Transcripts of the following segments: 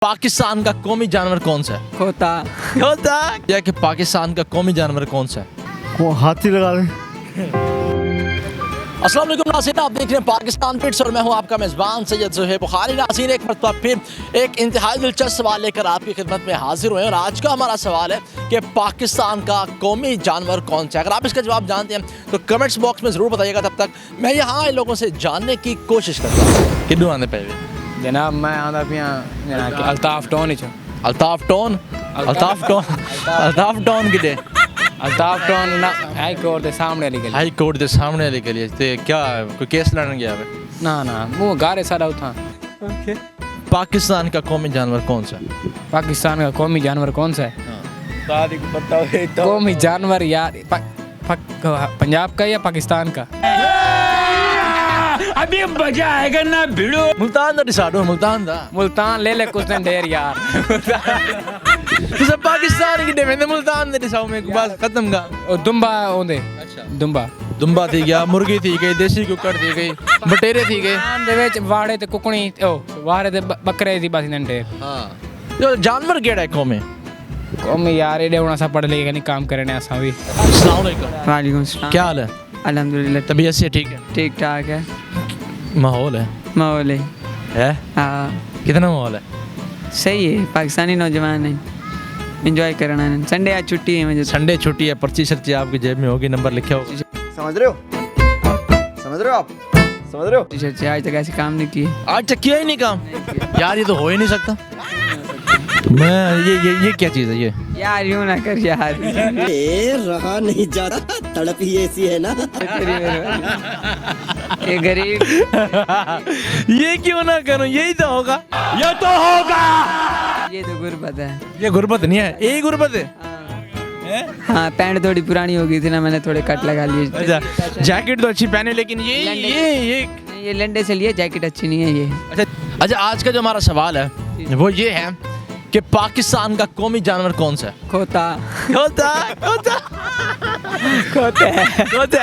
पाकिस्तान का कौमी जानवर कौन सा है? खोता। खोता। क्या कि पाकिस्तान का कौमी जानवर कौन सा है? वो हाथी लगा दे। अस्सलाम वालेकुम नाज़रीन, आप देख रहे हैं पाकिस्तान पिट्स और मैं हूं आपका मेज़बान सैयद ज़ुहैब बुखारी। नाज़रीन, एक मरतबा फिर एक इंतहाई दिलचस्प सवाल लेकर आपकी खिदमत में हाजिर हुए और आज का हमारा सवाल है कि पाकिस्तान का कौमी जानवर कौन सा है। अगर आप इसका जवाब जानते हैं तो कमेंट्स बॉक्स में ज़रूर बताइएगा। तब तक मैं यहाँ आए लोगों से जानने की कोशिश करता हूँ। किड्डू आने पे जनाब मैं आंदा पिया Altaf Town Altaf Town Altaf Town Altaf Town किधे? अल्ताफ टोन ना हाई कोर्ट के सामने वाली गली। हाई कोर्ट के सामने वाली गली ते क्या कोई केस लड़न गया है? ना वो गारे सारा उठा। पाकिस्तान का कौमी जानवर कौन सा है? पाकिस्तान का कौमी जानवर कौन सा है? कौमी जानवर यार पंजाब का या पाकिस्तान का? अभी मजा आएगा ना भिड़ो। मुल्तान दा डिसाइडो मुल्तान ले कुछ दिन ढेर यार। तुझे पाकिस्तान की डेमें मुल्तान दे डिसाओ में बस खत्म का। ओ दुम्बा ओंदे। अच्छा दुम्बा थी गया, मुर्गी थी गई, देसी कुकड़ थी गई, बटेरे थी गए। दे विच वाड़े ते कुकणी ओ वाड़े ते बकरे दी बस इन ढेर। हां जो जानवर केड़ा है कौमी यार एडे होना सा पढ़ लेके नहीं काम करने असा भी। अस्सलाम वालेकुम। वालेकुम सलाम। क्या हाल है? अल्हम्दुलिल्लाह तबीयत से ठीक है? ठीक ठाक है। माहौल माहौल है? हाँ कितना माहौल है? सही है। पाकिस्तानी नौजवान है, एंजॉय करना है। संडे आज छुट्टी है मुझे। संडे छुट्टी है, पर्ची सर्ची आपकी जेब में होगी, नंबर लिखे होगा। समझ रहे हो आप? समझ रहे हो? आज तक ऐसे काम नहीं किए। आज तक किया ही नहीं काम यार, ये तो हो ही नहीं सकता। मैं ये क्या चीज़ है ये? यार यूं ना कर यार। रहा नहीं जा रहा, तड़प ही ऐसी है ना। ये गरीब। ये क्यों ना करूं, यही तो होगा। ये तो होगा। ये तो गुर्बत है। ये गुर्बत नहीं है, यही गुर्बत है। हाँ पैंट थोड़ी पुरानी हो गई थी ना, मैंने थोड़े कट लगा लिए। अच्छा जैकेट तो अच्छी पहने, लेकिन ये लंडे से लिए जैकेट अच्छी नहीं है ये। अच्छा आज का जो हमारा सवाल है वो ये है कि पाकिस्तान का कौमी जानवर कौन सा है? खोता। खोता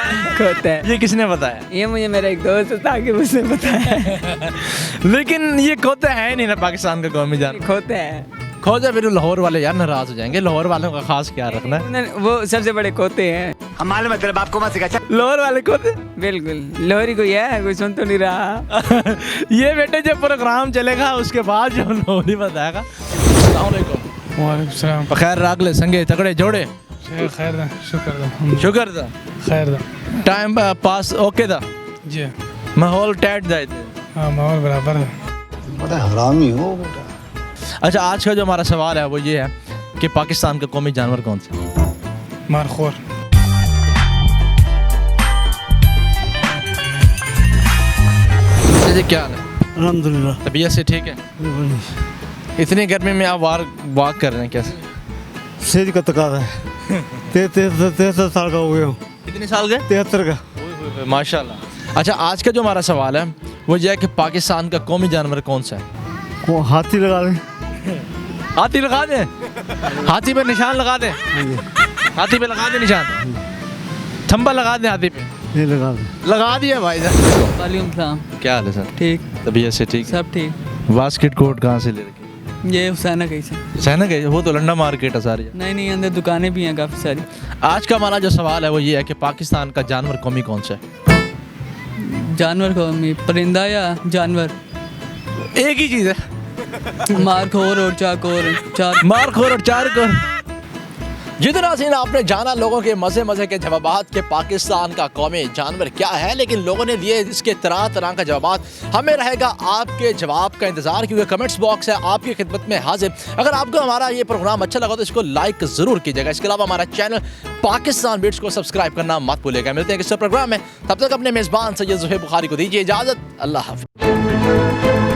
है। ये किसने बताया? ये मुझे मेरा एक दोस्त था कि उसने बताया। लेकिन ये खोता है नहीं ना पाकिस्तान का कौमी जानवर। खोता फिर लाहौर वाले यार नाराज हो जाएंगे। लाहौर वालों का खास क्या रखना है? वो सबसे बड़े खोते हैं। हम मालूम है तेरे बाप को मत सिखा। लाहौर वाले खोते बिल्कुल। लोहरी कोई है, कोई सुन तो नहीं रहा। ये बेटे जब प्रोग्राम चलेगा उसके बाद जो लोहरी बताएगा। वालेकुम सलाम। खैर रागले संगे तगड़े जोड़े खैर दा शुक्र दा खैर दा टाइम पास ओके दा जी। माहौल टाइट जाए थे। हाँ माहौल बराबर है। बड़ा हरामी हो बेटा। अच्छा आज का जो हमारा सवाल है वो ये है कि पाकिस्तान का कौमी जानवर कौन सा? मारखोर। जैसे क्या हाल है? अल्हम्दुलिल्लाह। तबीयत से ठीक है? इतनी गर्मी में आप वॉक कर रहे हैं कैसे? सेज का तकाजा है। 73 साल का हो गया हूँ। कितने साल गए? 73 का। माशाल्लाह। अच्छा आज का जो हमारा सवाल है वो ये है कि पाकिस्तान का कौमी जानवर कौन सा है? वो हाथी लगा दे। हाथी लगा दे। हाथी पे निशान लगा दे। हाथी पे लगा दे निशान, थंबा लगा दे हाथी पे। ये लगा दिया भाई साहब। वालेकुम सलाम। क्या हाल है सर? ठीक। तबीयत से ठीक? सब ठीक। बास्केट कोट कहाँ से ले रखी? ये हुसैना कैसे? सहना गए? वो तो लंडा मार्केट है सारी। नहीं अंदर दुकानें भी हैं काफ़ी सारी। आज का हमारा जो सवाल है वो ये है कि पाकिस्तान का जानवर कौमी कौन सा है? जानवर कौमी? परिंदा या जानवर? एक ही चीज़ है। मारखोर और चार। मारखोर और चारखोर। जितना सीन आपने जाना लोगों के मज़े के जवाबात के पाकिस्तान का कौमी जानवर क्या है, लेकिन लोगों ने दिए इसके तरह का जवाबात। हमें रहेगा आपके जवाब का इंतज़ार, क्योंकि कमेंट्स बॉक्स है आपकी खिदमत में हाजिर। अगर आपको हमारा ये प्रोग्राम अच्छा लगा तो इसको लाइक ज़रूर कीजिएगा। इसके अलावा हमारा चैनल पाकिस्तान बिट्स को सब्सक्राइब करना मत भूलिएगा। मिलते हैं किसी प्रोग्राम में, तब तक अपने मेज़बान सैयद ज़ुहैब बुखारी को दीजिए इजाज़त। अल्लाह हाफ़िज़।